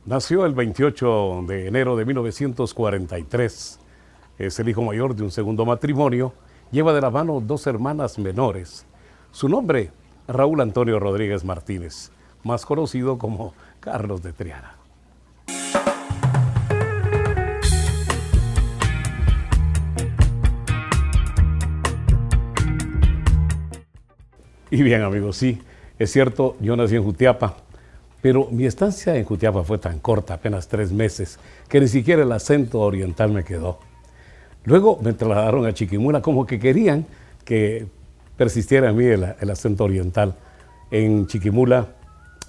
Nació el 28 de enero de 1943. Es el hijo mayor de un segundo matrimonio. Lleva de la mano dos hermanas menores. Su nombre, Raúl Antonio Rodríguez Martínez, más conocido como Carlos de Triana. Y bien, amigos, sí, es cierto, yo nací en Jutiapa, pero mi estancia en Jutiapa fue tan corta, apenas 3 meses, que ni siquiera el acento oriental me quedó. Luego me trasladaron a Chiquimula, como que querían que persistiera en mí el acento oriental. En Chiquimula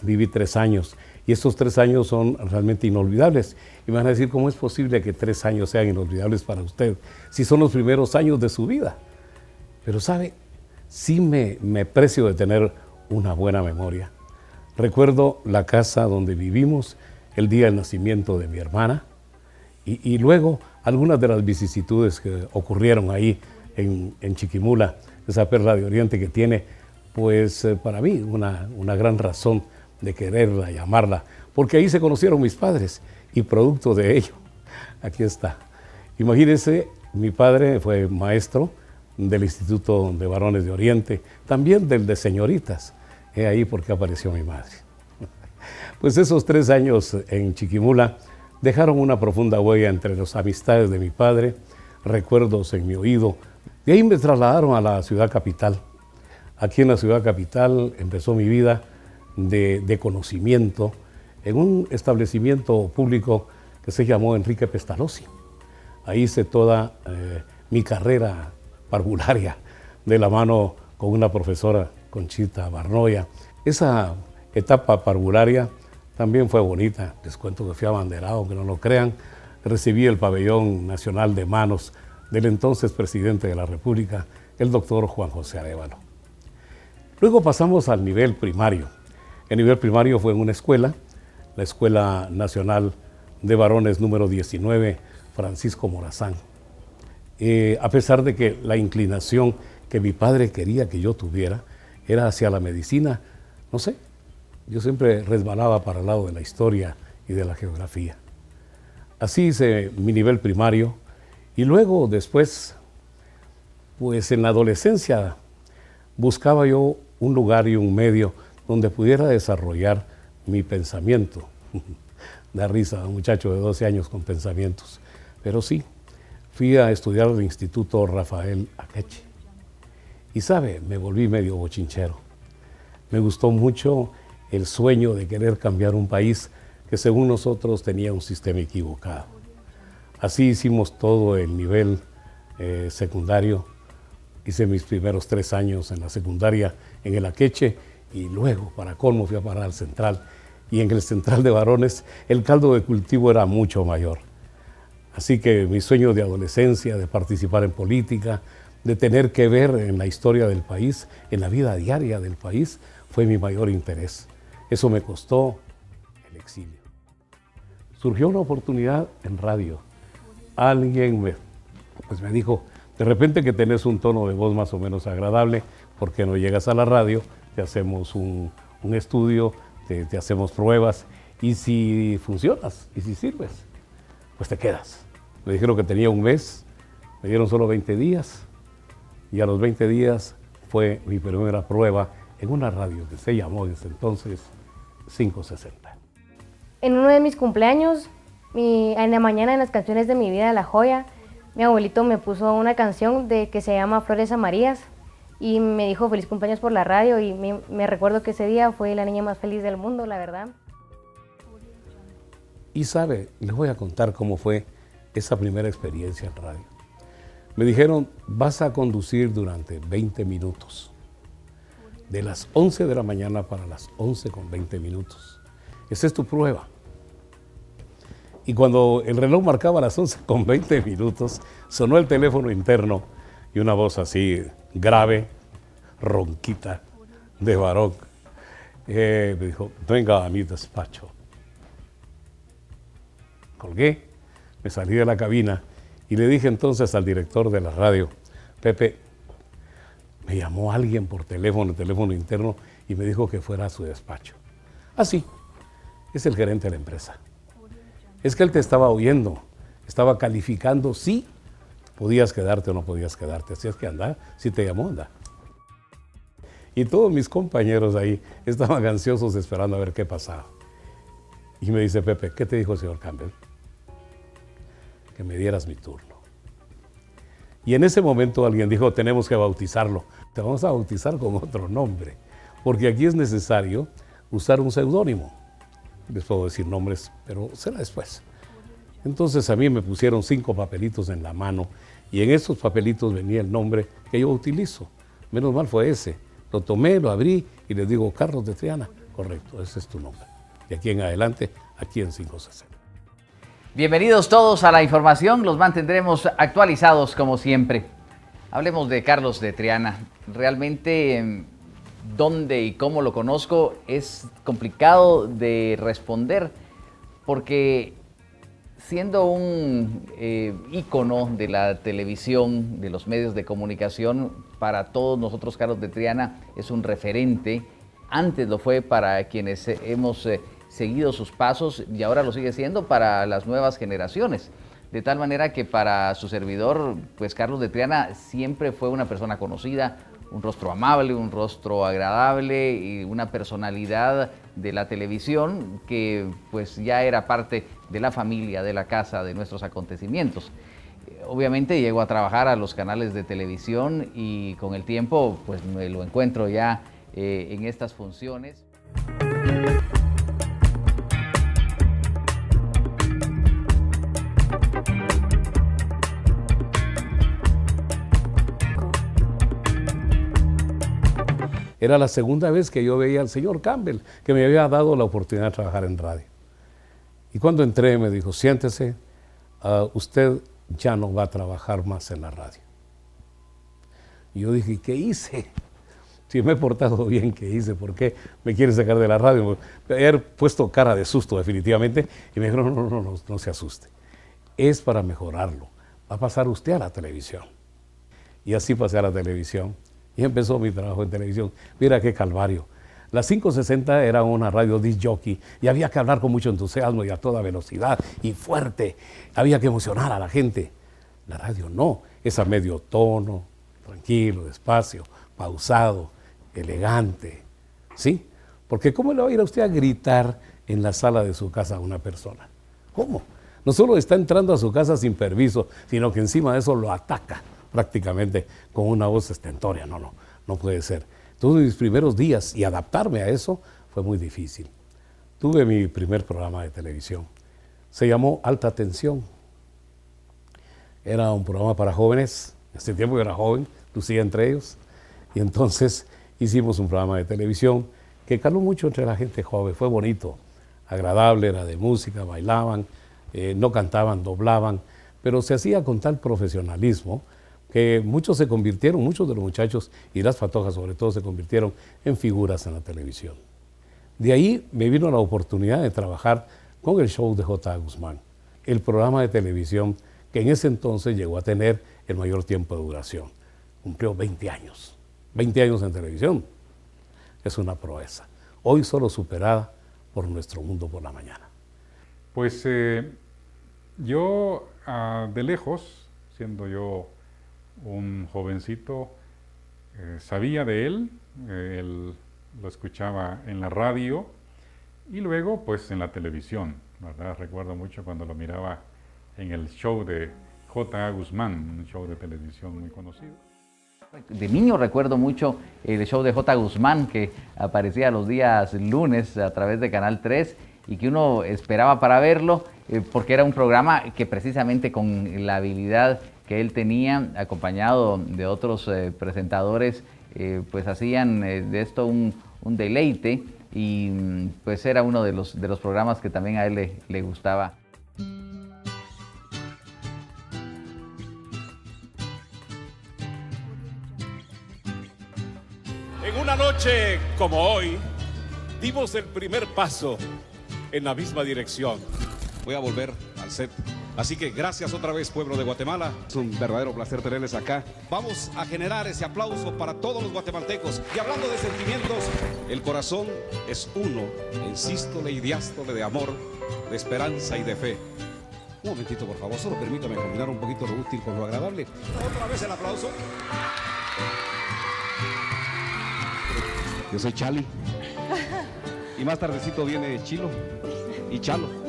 viví 3 años, y estos 3 años son realmente inolvidables. Y me van a decir, ¿cómo es posible que 3 años sean inolvidables para usted, si son los primeros años de su vida? Pero, ¿sabe? Sí me precio de tener una buena memoria. Recuerdo la casa donde vivimos el día del nacimiento de mi hermana y luego algunas de las vicisitudes que ocurrieron ahí en Chiquimula, esa perla de Oriente que tiene, pues para mí una gran razón de quererla y amarla, porque ahí se conocieron mis padres y producto de ello, aquí está. Imagínense, mi padre fue maestro del Instituto de Varones de Oriente, también del de señoritas. He ahí porque apareció mi madre. Pues esos 3 años en Chiquimula dejaron una profunda huella entre las amistades de mi padre, recuerdos en mi oído. De ahí me trasladaron a la ciudad capital. Aquí en la ciudad capital empezó mi vida de conocimiento en un establecimiento público que se llamó Enrique Pestalozzi. Ahí hice toda mi carrera parvularia de la mano con una profesora, Conchita Barnoya. Esa etapa parvularia también fue bonita. Les cuento que fui abanderado, aunque no lo crean. Recibí el pabellón nacional de manos del entonces presidente de la República, el doctor Juan José Arévalo. Luego pasamos al nivel primario. El nivel primario fue en una escuela, la Escuela Nacional de Varones número 19, Francisco Morazán. A pesar de que la inclinación que mi padre quería que yo tuviera era hacia la medicina, no sé, yo siempre resbalaba para el lado de la historia y de la geografía. Así hice mi nivel primario y luego después, pues en la adolescencia buscaba yo un lugar y un medio donde pudiera desarrollar mi pensamiento. Da risa un muchacho de 12 años con pensamientos, pero sí. Fui a estudiar al Instituto Rafael Akeche. Y sabe, me volví medio bochinchero. Me gustó mucho el sueño de querer cambiar un país que según nosotros tenía un sistema equivocado. Así hicimos todo el nivel secundario. Hice mis primeros 3 años en la secundaria en el Akeche y luego, para colmo, fui a parar al Central. Y en el Central de Varones el caldo de cultivo era mucho mayor. Así que mi sueño de adolescencia, de participar en política, de tener que ver en la historia del país, en la vida diaria del país, fue mi mayor interés. Eso me costó el exilio. Surgió una oportunidad en radio. Alguien me dijo, de repente que tenés un tono de voz más o menos agradable, ¿por qué no llegas a la radio? Te hacemos un estudio, te hacemos pruebas, y si funcionas, y si sirves, pues te quedas. Me dijeron que tenía un mes, me dieron solo 20 días y a los 20 días fue mi primera prueba en una radio que se llamó desde entonces 560. En uno de mis cumpleaños, en la mañana en las canciones de mi vida, La Joya, mi abuelito me puso una canción que se llama Flores Amarillas y me dijo feliz cumpleaños por la radio y me recuerdo que ese día fue la niña más feliz del mundo, la verdad. Y sabe, les voy a contar cómo fue esa primera experiencia en radio. Me dijeron, vas a conducir durante 20 minutos, de las 11 de la mañana para las 11:20. Esa es tu prueba. Y cuando el reloj marcaba las 11:20, sonó el teléfono interno y una voz así grave, ronquita, de varón, me dijo, venga a mi despacho. Colgué, me salí de la cabina y le dije entonces al director de la radio, Pepe, me llamó alguien por teléfono, el teléfono interno, y me dijo que fuera a su despacho. Así, es el gerente de la empresa. Es que él te estaba oyendo, estaba calificando si podías quedarte o no podías quedarte. Así es que anda, si te llamó, anda. Y todos mis compañeros ahí estaban ansiosos esperando a ver qué pasaba. Y me dice Pepe, ¿qué te dijo el señor Campbell? Que me dieras mi turno. Y en ese momento alguien dijo, tenemos que bautizarlo. Te vamos a bautizar con otro nombre, porque aquí es necesario usar un seudónimo. Les puedo decir nombres, pero será después. Entonces a mí me pusieron 5 papelitos en la mano y en esos papelitos venía el nombre que yo utilizo. Menos mal fue ese. Lo tomé, lo abrí y les digo, Carlos de Triana. Correcto, ese es tu nombre. Y aquí en adelante, aquí en 560. Bienvenidos todos a la información, los mantendremos actualizados como siempre. Hablemos de Carlos de Triana. Realmente, dónde y cómo lo conozco es complicado de responder, porque siendo un ícono de la televisión, de los medios de comunicación, para todos nosotros Carlos de Triana es un referente. Antes lo fue para quienes hemos seguido sus pasos y ahora lo sigue siendo para las nuevas generaciones. De tal manera que para su servidor, pues Carlos de Triana siempre fue una persona conocida, un rostro amable, un rostro agradable y una personalidad de la televisión que pues ya era parte de la familia, de la casa, de nuestros acontecimientos. Obviamente llego a trabajar a los canales de televisión y con el tiempo pues me lo encuentro ya en estas funciones. Era la segunda vez que yo veía al señor Campbell, que me había dado la oportunidad de trabajar en radio. Y cuando entré me dijo, siéntese, usted ya no va a trabajar más en la radio. Y yo dije, ¿qué hice? Si me he portado bien, ¿qué hice? ¿Por qué me quiere sacar de la radio? Me había puesto cara de susto definitivamente y me dijo, no se asuste. Es para mejorarlo. Va a pasar usted a la televisión. Y así pasé a la televisión. Y empezó mi trabajo en televisión. Mira qué calvario. La 560 era una radio disc jockey y había que hablar con mucho entusiasmo y a toda velocidad y fuerte. Había que emocionar a la gente. La radio no, es a medio tono, tranquilo, despacio, pausado, elegante. ¿Sí? Porque ¿cómo le va a ir a usted a gritar en la sala de su casa a una persona? ¿Cómo? No solo está entrando a su casa sin permiso, sino que encima de eso lo ataca prácticamente con una voz estentórea. No puede ser. Todos mis primeros días y adaptarme a eso fue muy difícil. Tuve mi primer programa de televisión. Se llamó Alta Tensión. Era un programa para jóvenes. En ese tiempo yo era joven, lucía entre ellos. Y entonces hicimos un programa de televisión que caló mucho entre la gente joven. Fue bonito, agradable, era de música, bailaban, no cantaban, doblaban, pero se hacía con tal profesionalismo que muchos de los muchachos y las patojas sobre todo se convirtieron en figuras en la televisión. De ahí me vino la oportunidad de trabajar con el show de J. Guzmán, el programa de televisión que en ese entonces llegó a tener el mayor tiempo de duración. Cumplió 20 años. 20 años en televisión. Es una proeza. Hoy solo superada por Nuestro Mundo por la Mañana. Pues yo de lejos, siendo yo un jovencito, sabía de él lo escuchaba en la radio y luego pues en la televisión, ¿verdad? Recuerdo mucho cuando lo miraba en el show de J. Guzmán, un show de televisión muy conocido. De niño recuerdo mucho el show de J. Guzmán que aparecía los días lunes a través de Canal 3 y que uno esperaba para verlo porque era un programa que precisamente con la habilidad que él tenía, acompañado de otros presentadores, pues hacían de esto un deleite y pues era uno de los programas que también a él le gustaba. En una noche como hoy, dimos el primer paso en la misma dirección. Voy a volver al set Así que gracias otra vez, pueblo de Guatemala. Es un verdadero placer tenerles acá. Vamos a generar ese aplauso para todos los guatemaltecos. Y hablando de sentimientos, el corazón es uno en sístole y diástole de amor, de esperanza y de fe. Un momentito, por favor, solo permítame combinar un poquito lo útil con lo agradable. Otra vez el aplauso. Yo soy Chali. Y más tardecito viene Chilo y Chalo.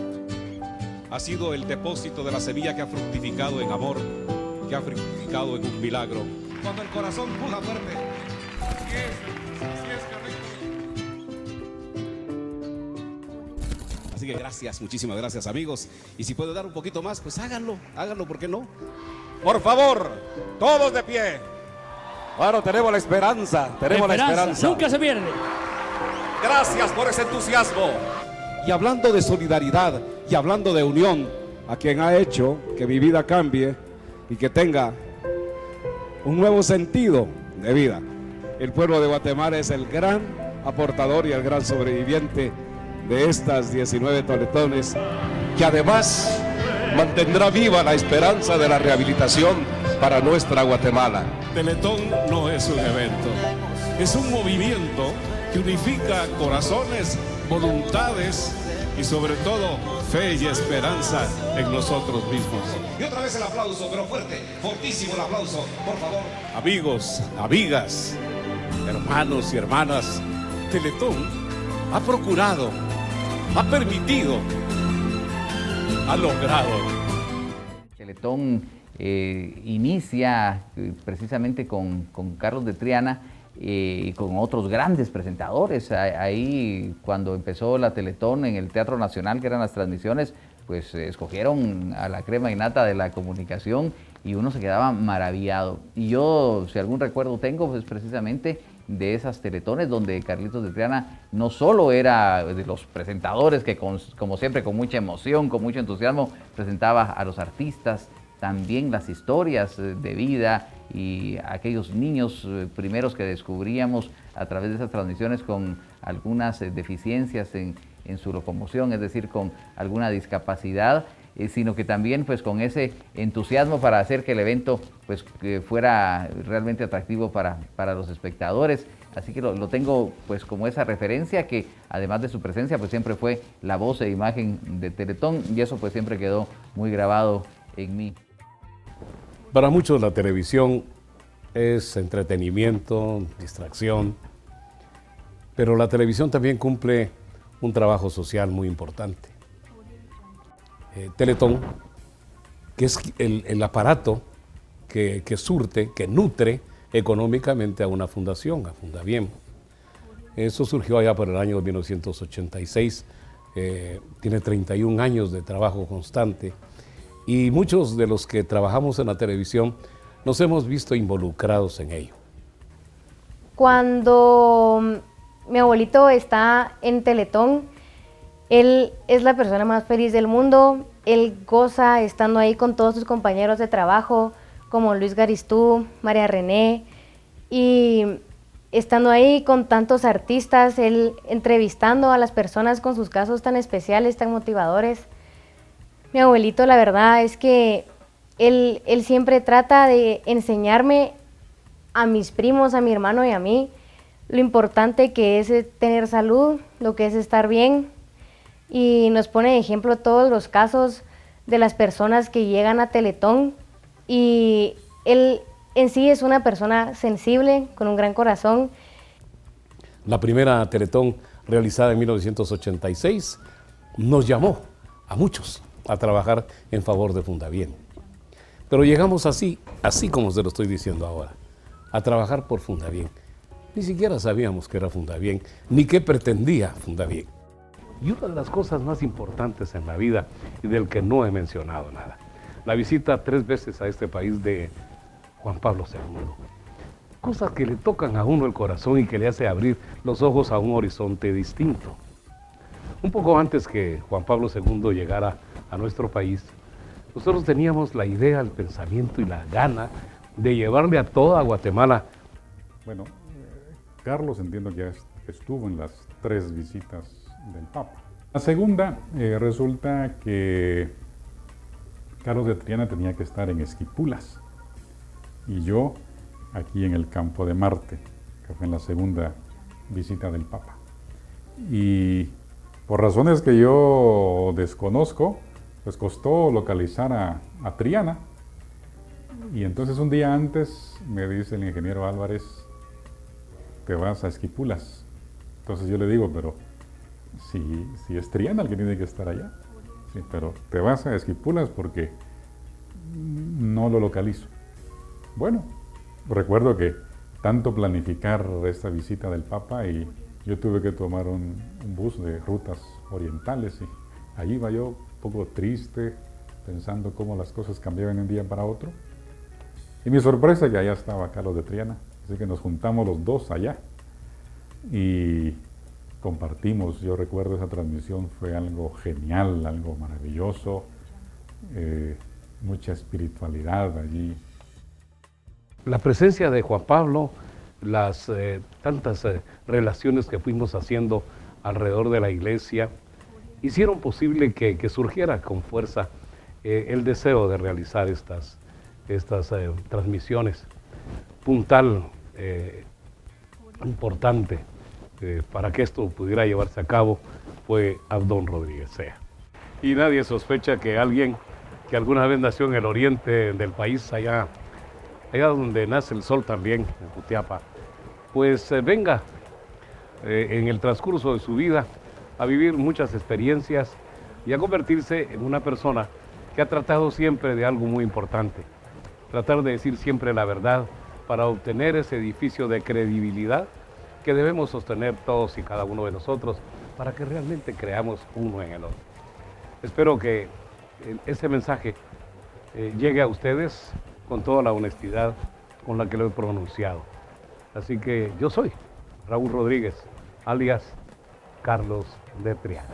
Ha sido el depósito de la semilla que ha fructificado en amor, que ha fructificado en un milagro. Cuando el corazón puja fuerte. Así que gracias, muchísimas gracias, amigos. Y si puedo dar un poquito más, pues háganlo, ¿por qué no? Por favor, todos de pie. Bueno, tenemos la esperanza, la esperanza. Nunca se pierde. Gracias por ese entusiasmo. Y hablando de solidaridad y hablando de unión, a quien ha hecho que mi vida cambie y que tenga un nuevo sentido de vida. El pueblo de Guatemala es el gran aportador y el gran sobreviviente de estas 19 teletones, Que además mantendrá viva la esperanza de la rehabilitación para nuestra Guatemala. Teletón no es un evento, es un movimiento que unifica corazones, voluntades y sobre todo fe y esperanza en nosotros mismos. Y otra vez el aplauso, pero fuerte, fortísimo el aplauso, por favor. Amigos, amigas, hermanos y hermanas, Teletón ha procurado, ha permitido, ha logrado. Teletón inicia precisamente con Carlos de Triana y con otros grandes presentadores. Ahí cuando empezó la Teletón en el Teatro Nacional, que eran las transmisiones, pues escogieron a la crema innata de la comunicación y uno se quedaba maravillado. Y yo, si algún recuerdo tengo, pues precisamente de esas teletones donde Carlitos de Triana no solo era de los presentadores que como siempre con mucha emoción, con mucho entusiasmo presentaba a los artistas, también las historias de vida y aquellos niños primeros que descubríamos a través de esas transmisiones con algunas deficiencias en su locomoción, es decir, con alguna discapacidad, sino que también pues con ese entusiasmo para hacer que el evento pues fuera realmente atractivo para los espectadores. Así que lo tengo pues como esa referencia que además de su presencia pues siempre fue la voz e imagen de Teletón y eso pues siempre quedó muy grabado en mí. Para muchos la televisión es entretenimiento, distracción, pero la televisión también cumple un trabajo social muy importante. Teletón, que es el aparato que surte, que nutre económicamente a una fundación, a Fundabien. Eso surgió allá por el año 1986, tiene 31 años de trabajo constante y muchos de los que trabajamos en la televisión nos hemos visto involucrados en ello. Cuando mi abuelito está en Teletón, él es la persona más feliz del mundo, él goza estando ahí con todos sus compañeros de trabajo, como Luis Garistú, María René, y estando ahí con tantos artistas, él entrevistando a las personas con sus casos tan especiales, tan motivadores. Mi abuelito, la verdad es que él siempre trata de enseñarme a mis primos, a mi hermano y a mí, lo importante que es tener salud, lo que es estar bien, y nos pone de ejemplo todos los casos de las personas que llegan a Teletón, y él en sí es una persona sensible, con un gran corazón. La primera Teletón realizada en 1986 nos llamó a muchos a trabajar en favor de Fundabien. Pero llegamos así como se lo estoy diciendo ahora, a trabajar por Fundabien. Ni siquiera sabíamos que era Fundabien, ni qué pretendía Fundabien. Y una de las cosas más importantes en la vida y del que no he mencionado nada, la visita 3 veces a este país de Juan Pablo II. Cosas que le tocan a uno el corazón y que le hace abrir los ojos a un horizonte distinto. Un poco antes que Juan Pablo II llegara a nuestro país, nosotros teníamos la idea, el pensamiento y la gana de llevarle a toda Guatemala. Bueno, Carlos entiendo que ya estuvo en las 3 visitas del Papa. La segunda resulta que Carlos de Triana tenía que estar en Esquipulas y yo aquí en el campo de Marte, que fue en la segunda visita del Papa. Y por razones que yo desconozco, pues costó localizar a Triana. Y entonces un día antes me dice el ingeniero Álvarez, te vas a Esquipulas. Entonces yo le digo, pero si es Triana el que tiene que estar allá. Sí, pero te vas a Esquipulas porque no lo localizo. Bueno, recuerdo que tanto planificar esta visita del Papa y yo tuve que tomar un bus de rutas orientales y ahí iba yo un poco triste, pensando cómo las cosas cambiaban de un día para otro. Y mi sorpresa que allá estaba Carlos de Triana, así que nos juntamos los dos allá y compartimos. Yo recuerdo esa transmisión, fue algo genial, algo maravilloso, mucha espiritualidad allí. La presencia de Juan Pablo, las tantas relaciones que fuimos haciendo alrededor de la iglesia, hicieron posible que surgiera con fuerza el deseo de realizar estas transmisiones. Puntal, importante para que esto pudiera llevarse a cabo fue Abdón Rodríguez Sea. Y nadie sospecha que alguien que alguna vez nació en el oriente del país, allá donde nace el sol también, en Jutiapa, pues venga en el transcurso de su vida a vivir muchas experiencias y a convertirse en una persona que ha tratado siempre de algo muy importante, tratar de decir siempre la verdad para obtener ese edificio de credibilidad que debemos sostener todos y cada uno de nosotros para que realmente creamos uno en el otro. Espero que ese mensaje llegue a ustedes con toda la honestidad con la que lo he pronunciado. Así que yo soy Raúl Rodríguez, alias Carlos de Triana.